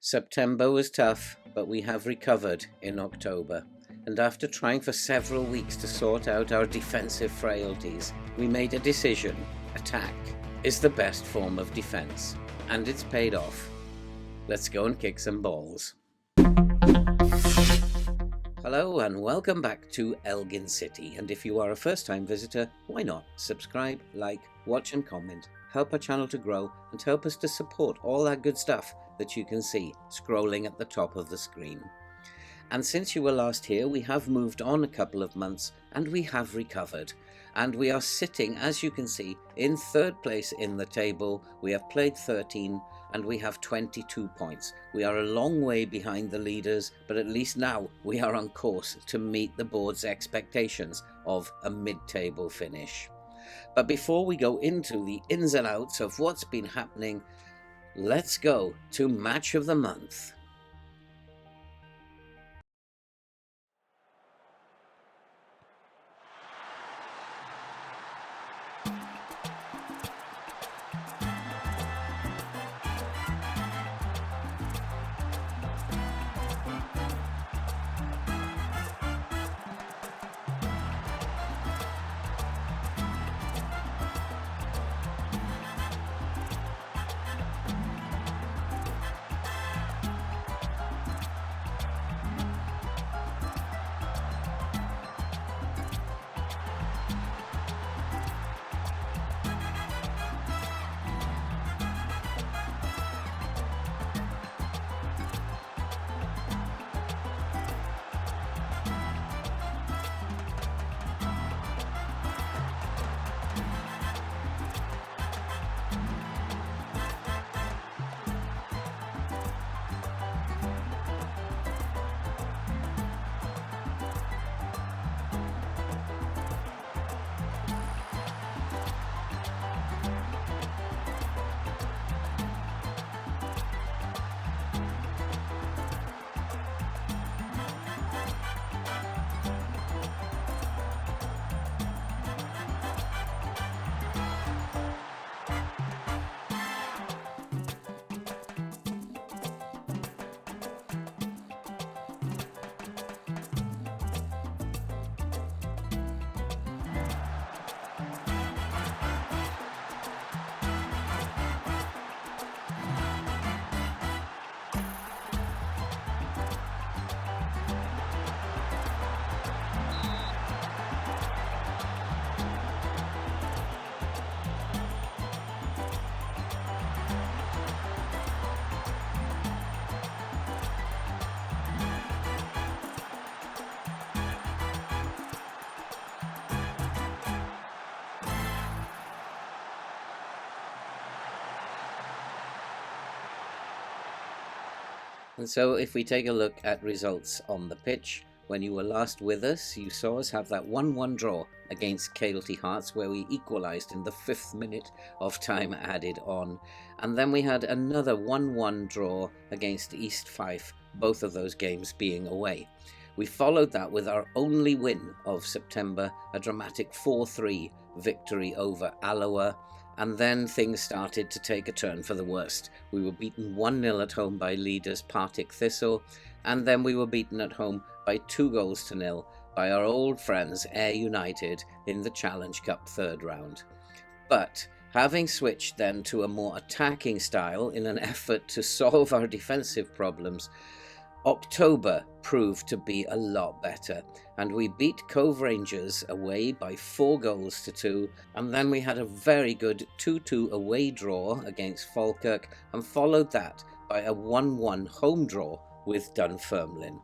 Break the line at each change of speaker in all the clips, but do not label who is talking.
September was tough, but we have recovered in October. And after trying for several weeks to sort out our defensive frailties, we made a decision. Attack is the best form of defense, and it's paid off. Let's go and kick some balls. Hello and welcome back to Elgin City, and if you are a first-time visitor, why not subscribe, like, watch and comment, help our channel to grow and help us to support all that good stuff that you can see scrolling at the top of the screen. And since you were last here, we have moved on a couple of months and we have recovered. And we are sitting, as you can see, in third place in the table. We have played 13 and we have 22 points. We are a long way behind the leaders, but at least now we are on course to meet the board's expectations of a mid-table finish. But before we go into the ins and outs of what's been happening, let's go to Match of the Month. And so if we take a look at results on the pitch, when you were last with us, you saw us have that 1-1 draw against Kailty Hearts where we equalised in the 5th minute of time added on. And then we had another 1-1 draw against East Fife, both of those games being away. We followed that with our only win of September, a dramatic 4-3 victory over Alloa. And then things started to take a turn for the worst. We were beaten 1-0 at home by leaders Partick Thistle, and then we were beaten at home by 2-0 by our old friends Ayr United in the Challenge Cup third round. But having switched then to a more attacking style in an effort to solve our defensive problems, October proved to be a lot better, and we beat Cove Rangers away by 4-2, and then we had a very good 2-2 away draw against Falkirk, and followed that by a 1-1 home draw with Dunfermline.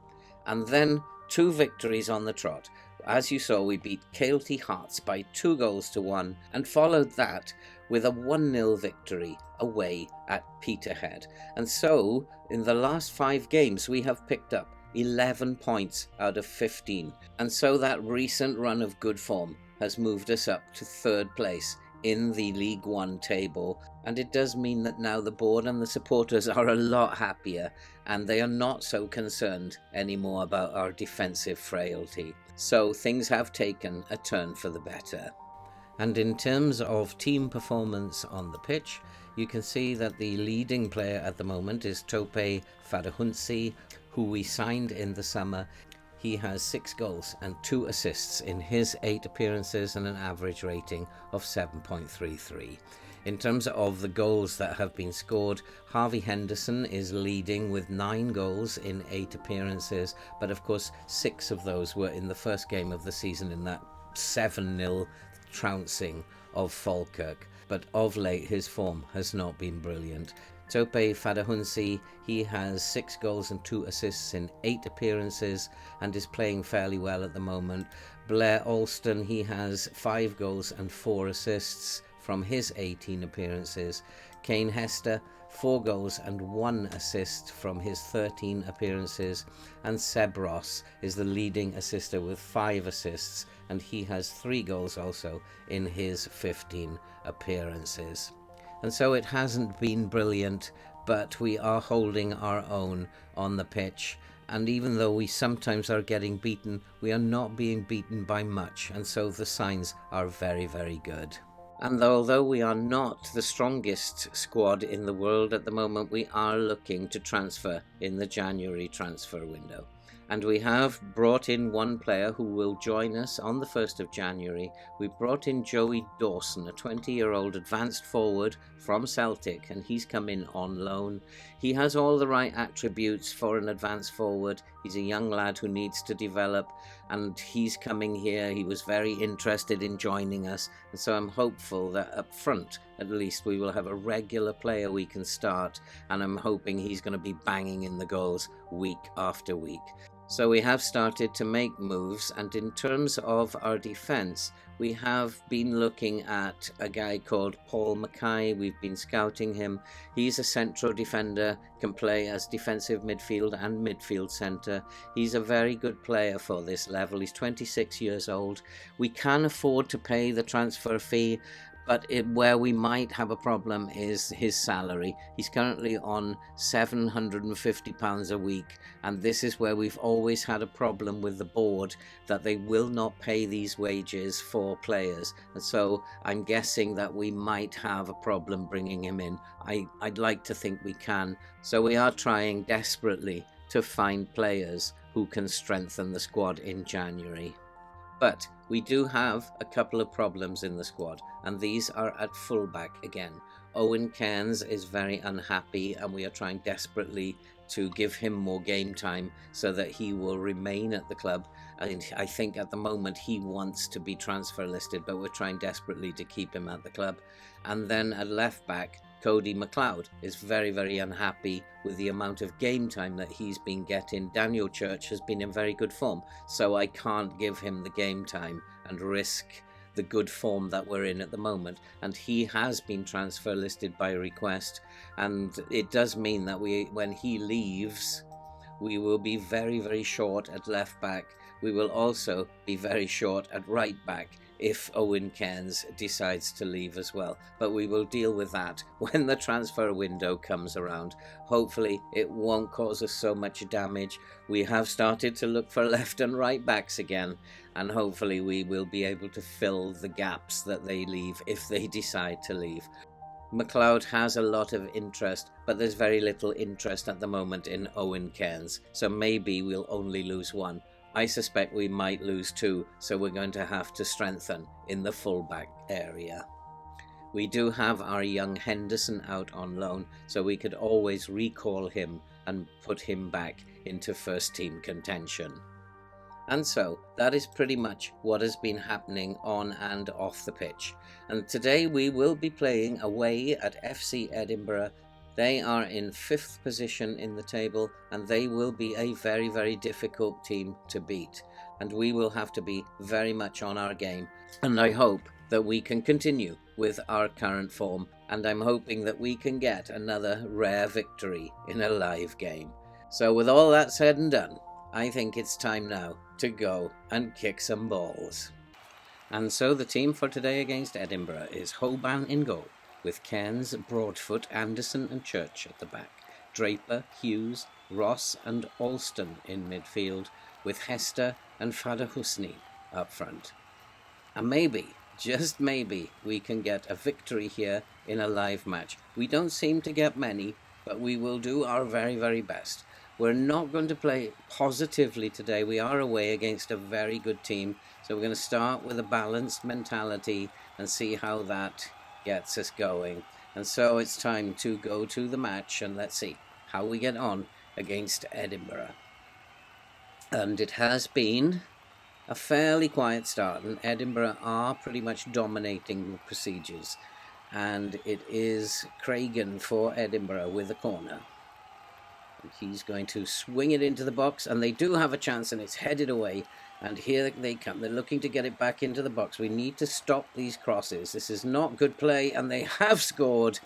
And then 2 victories on the trot. As you saw, we beat Kailty Hearts by 2-1, and followed that with a 1-0 victory away at Peterhead. And so, in the last 5 games, we have picked up 11 points out of 15. And so that recent run of good form has moved us up to 3rd place in the League One table. And it does mean that now the board and the supporters are a lot happier, and they are not so concerned anymore about our defensive frailty. So things have taken a turn for the better. And in terms of team performance on the pitch, you can see that the leading player at the moment is Tope Fadahunsi, who we signed in the summer. He has 6 goals and 2 assists in his 8 appearances and an average rating of 7.33. In terms of the goals that have been scored, Harvey Henderson is leading with 9 goals in 8 appearances, but of course 6 of those were in the first game of the season in that 7-0 trouncing of Falkirk. But of late his form has not been brilliant. Tope Fadahunsi, he has 6 goals and 2 assists in 8 appearances and is playing fairly well at the moment. Blair Alston, he has 5 goals and 4 assists from his 18 appearances. Kane Hester, 4 goals and 1 assist from his 13 appearances. And Seb Ross is the leading assister with 5 assists, and he has 3 goals also in his 15 appearances. And so it hasn't been brilliant, but we are holding our own on the pitch. And even though we sometimes are getting beaten, we are not being beaten by much, and so the signs are very, very good. And although we are not the strongest squad in the world at the moment, we are looking to transfer in the January transfer window. And we have brought in one player who will join us on the 1st of January. We've brought in Joey Dawson, a 20-year-old advanced forward from Celtic, and he's come in on loan. He has all the right attributes for an advanced forward. He's a young lad who needs to develop, and he's coming here. He was very interested in joining us, and so I'm hopeful that up front, at least, we will have a regular player we can start, and I'm hoping he's going to be banging in the goals week after week. So we have started to make moves, and in terms of our defence, we have been looking at a guy called Paul Mackay. We've been scouting him. He's a central defender, can play as defensive midfield and midfield centre. He's a very good player for this level. He's 26 years old. We can afford to pay the transfer fee, but where we might have a problem is his salary. He's currently on £750 a week, and this is where we've always had a problem with the board, that they will not pay these wages for players. And so I'm guessing that we might have a problem bringing him in. I'd like to think we can. So we are trying desperately to find players who can strengthen the squad in January. But we do have a couple of problems in the squad, and these are at fullback again. Owen Cairns is very unhappy, and we are trying desperately to give him more game time so that he will remain at the club. And I think at the moment he wants to be transfer listed, but we're trying desperately to keep him at the club. And then at left back, Cody McLeod is very, very unhappy with the amount of game time that he's been getting. Daniel Church has been in very good form, so I can't give him the game time and risk the good form that we're in at the moment. And he has been transfer listed by request, and it does mean that when he leaves, we will be very, very short at left back. We will also be very short at right back if Owen Cairns decides to leave as well. But we will deal with that when the transfer window comes around. Hopefully it won't cause us so much damage. We have started to look for left and right backs again, and hopefully we will be able to fill the gaps that they leave if they decide to leave. McLeod has a lot of interest, but there's very little interest at the moment in Owen Cairns, so maybe we'll only lose one. I suspect we might lose 2, so we're going to have to strengthen in the fullback area. We do have our young Henderson out on loan, so we could always recall him and put him back into first team contention. And so that is pretty much what has been happening on and off the pitch. And today we will be playing away at FC Edinburgh. They are in 5th position in the table, and they will be a very, very difficult team to beat. And we will have to be very much on our game. And I hope that we can continue with our current form. And I'm hoping that we can get another rare victory in a live game. So with all that said and done, I think it's time now to go and kick some balls. And so the team for today against Edinburgh is Hoban in goal, with Cairns, Broadfoot, Anderson and Church at the back, Draper, Hughes, Ross and Alston in midfield, with Hester and Fadahusni up front. And maybe just maybe, we can get a victory here in a live match. We don't seem to get many, but we will do our very, very best. We're not going to play positively today. We are away against a very good team, so we're going to start with a balanced mentality and see how that gets us going. And so it's time to go to the match, and let's see how we get on against Edinburgh. And it has been a fairly quiet start, and Edinburgh are pretty much dominating the procedures. And it is Craigan for Edinburgh with a corner. And he's going to swing it into the box, and they do have a chance, and it's headed away. And here they come. They're looking to get it back into the box. We need to stop these crosses. This is not good play, and they have scored.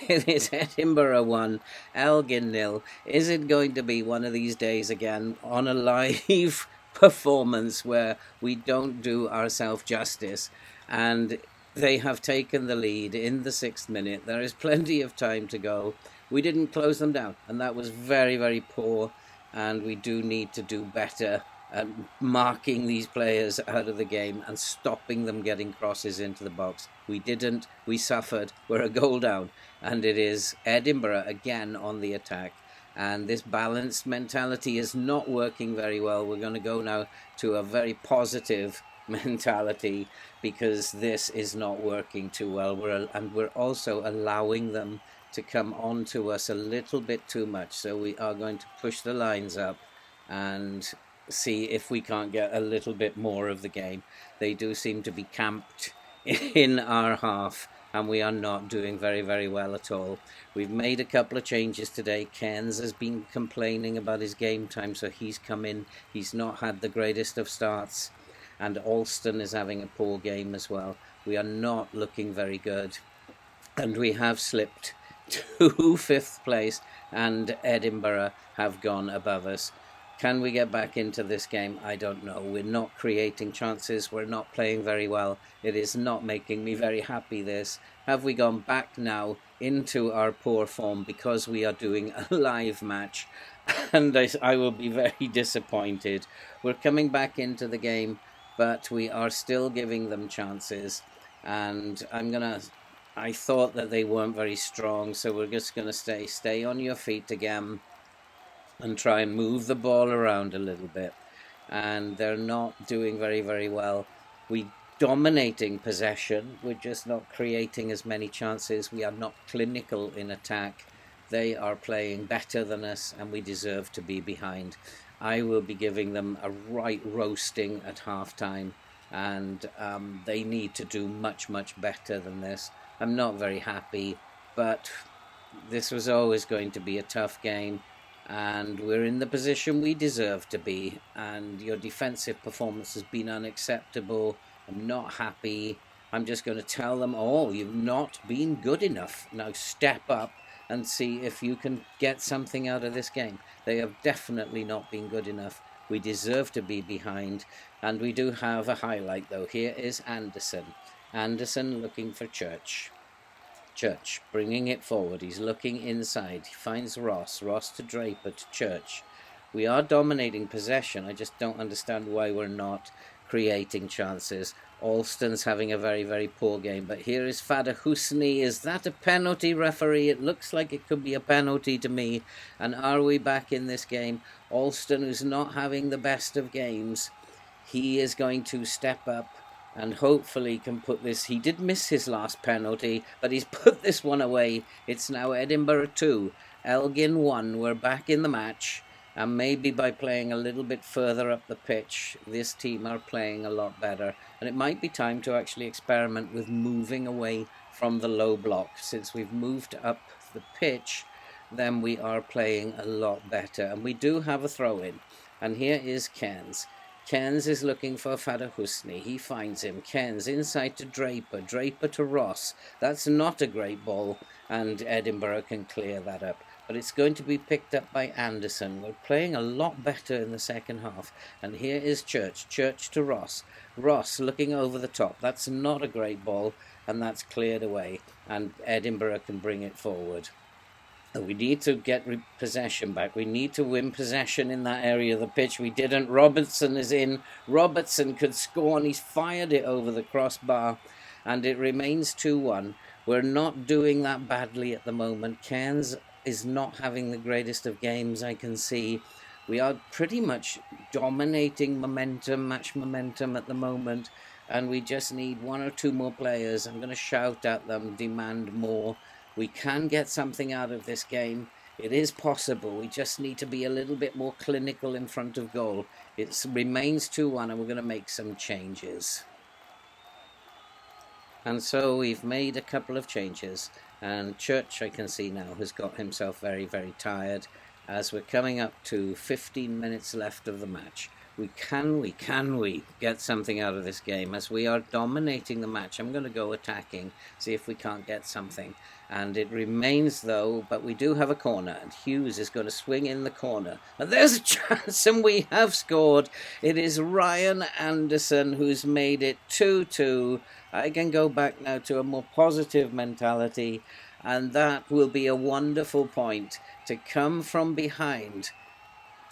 It is Edinburgh 1, Elgin 0. Is it going to be one of these days again on a live performance where we don't do ourselves justice? And they have taken the lead in the 6th minute. There is plenty of time to go. We didn't close them down, and that was very, very poor, and we do need to do better at marking these players out of the game and stopping them getting crosses into the box. We didn't. We suffered. We're a goal down, and it is Edinburgh again on the attack. And this balanced mentality is not working very well. We're going to go now to a very positive mentality because this is not working too well. We're also allowing them to come on to us a little bit too much. So we are going to push the lines up and see if we can't get a little bit more of the game. They do seem to be camped in our half, and we are not doing very, very well at all. We've made a couple of changes today. Cairns has been complaining about his game time, so he's come in. He's not had the greatest of starts, and Alston is having a poor game as well. We are not looking very good, and we have slipped to 5th place, and Edinburgh have gone above us. Can we get back into this game? I don't know. We're not creating chances. We're not playing very well. It is not making me very happy, this. Have we gone back now into our poor form because we are doing a live match? And I will be very disappointed. We're coming back into the game, but we are still giving them chances. And I thought that they weren't very strong, so we're just going to stay on your feet again and try and move the ball around a little bit. And they're not doing very, very well. We're dominating possession. We're just not creating as many chances. We are not clinical in attack. They are playing better than us, and we deserve to be behind. I will be giving them a right roasting at half-time, and they need to do much, much better than this. I'm not very happy, but this was always going to be a tough game, and we're in the position we deserve to be, and your defensive performance has been unacceptable. I'm not happy. I'm just going to tell them, you've not been good enough. Now step up and see if you can get something out of this game. They have definitely not been good enough. We deserve to be behind, and we do have a highlight though. Here is Anderson. Anderson looking for Church. Church bringing it forward. He's looking inside. He finds Ross. Ross to Draper to Church. We are dominating possession. I just don't understand why we're not creating chances. Alston's having a very, very poor game. But here is Fada Husni. Is that a penalty, referee? It looks like it could be a penalty to me. And are we back in this game? Alston, who's not having the best of games, he is going to step up and hopefully can put this. He did miss his last penalty, but he's put this one away. It's now Edinburgh 2, Elgin 1. We're back in the match, and maybe by playing a little bit further up the pitch, this team are playing a lot better. And it might be time to actually experiment with moving away from the low block. Since we've moved up the pitch, then we are playing a lot better. And we do have a throw-in. And here is Cairns. Cairns is looking for Fada Husni. He finds him. Cairns inside to Draper. Draper to Ross. That's not a great ball, and Edinburgh can clear that up. But it's going to be picked up by Anderson. We're playing a lot better in the second half. And here is Church. Church to Ross. Ross looking over the top. That's not a great ball, and that's cleared away. And Edinburgh can bring it forward. We need to get possession back. We need to win possession in that area of the pitch. We didn't. Robertson is in. Robertson could score, and he's fired it over the crossbar. and it remains 2-1. We're not doing that badly at the moment. Cairns is not having the greatest of games, I can see. We are pretty much dominating momentum, match momentum at the moment, and we just need one or two more players. I'm going to shout at them, demand more. We can get something out of this game. It is possible. We just need to be a little bit more clinical in front of goal. It remains 2-1, and we're going to make some changes. And so we've made a couple of changes, and Church, I can see now, has got himself very, very tired as we're coming up to 15 minutes left of the match. Can we get something out of this game as we are dominating the match? I'm going to go attacking, see if we can't get something. And it remains though, but we do have a corner, and Hughes is going to swing in the corner. And there's a chance, and we have scored. It is Ryan Anderson who's made it 2-2. I can go back now to a more positive mentality, and that will be a wonderful point to come from behind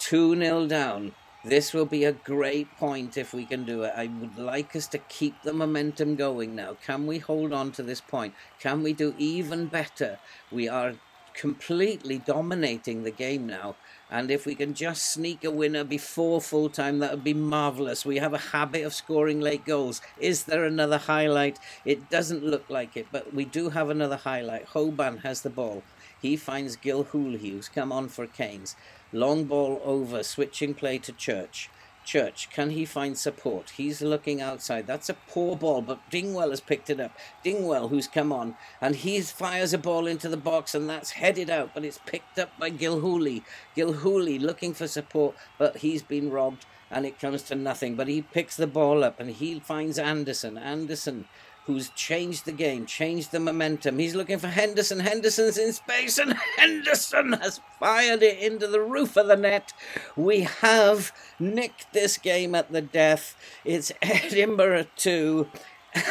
2-0 down. This will be a great point if we can do it. I would like us to keep the momentum going now. Can we hold on to this point? Can we do even better? We are completely dominating the game now, and if we can just sneak a winner before full time, that would be marvellous. We have a habit of scoring late goals. Is there another highlight? It doesn't look like it, but we do have another highlight. Hoban has the ball. He finds Gilhooly, who's come on for Cairns. Long ball over, switching play to Church. Church, can he find support? He's looking outside. That's a poor ball, but Dingwell has picked it up. Dingwell, who's come on, and he fires a ball into the box, and that's headed out, but it's picked up by Gilhooly. Gilhooly looking for support, but he's been robbed, and it comes to nothing. But he picks the ball up, and he finds Anderson. Anderson, who's changed the game, changed the momentum. He's looking for Henderson. Henderson's in space, and Henderson has fired it into the roof of the net. We have nicked this game at the death. It's Edinburgh 2,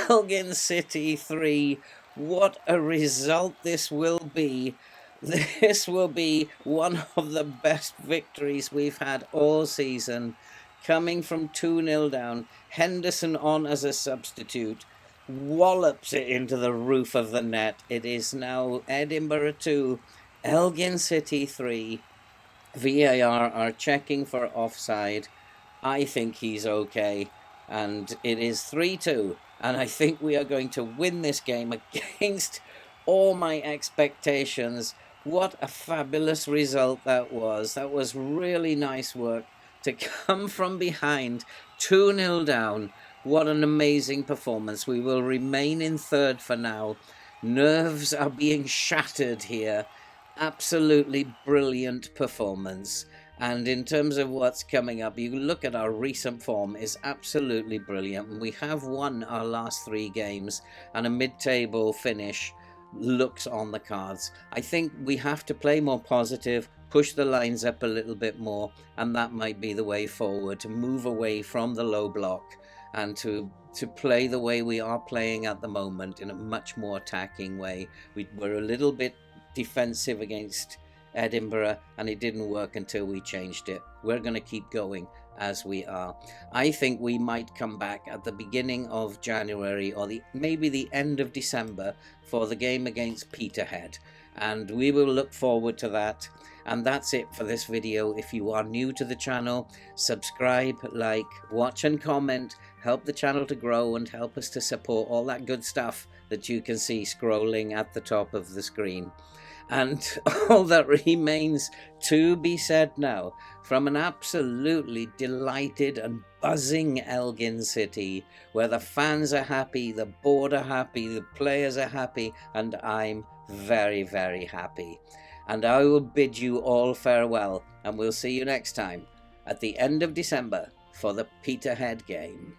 Elgin City 3. What a result this will be. This will be one of the best victories we've had all season. Coming from 2-0 down, Henderson on as a substitute, wallops it into the roof of the net. It is now Edinburgh 2, Elgin City 3. VAR are checking for offside. I think he's okay, and it is 3-2, and I think we are going to win this game against all my expectations. What a fabulous result that was. That was really nice work to come from behind 2-0 down. What an amazing performance. We will remain in third for now. Nerves are being shattered here. Absolutely brilliant performance. And in terms of what's coming up, you look at our recent form is absolutely brilliant. We have won our last 3 games, and a mid-table finish looks on the cards. I think we have to play more positive, push the lines up a little bit more, and that might be the way forward, to move away from the low block and to play the way we are playing at the moment, in a much more attacking way. We're a little bit defensive against Edinburgh, and it didn't work until we changed it. We're going to keep going as we are. I think we might come back at the beginning of January, or maybe the end of December, for the game against Peterhead, and we will look forward to that. And that's it for this video. If you are new to the channel, subscribe, like, watch and comment. Help the channel to grow and help us to support all that good stuff that you can see scrolling at the top of the screen. And all that remains to be said now, from an absolutely delighted and buzzing Elgin City, where the fans are happy, the board are happy, the players are happy, and I'm very, very happy. And I will bid you all farewell, and we'll see you next time at the end of December for the Peterhead game.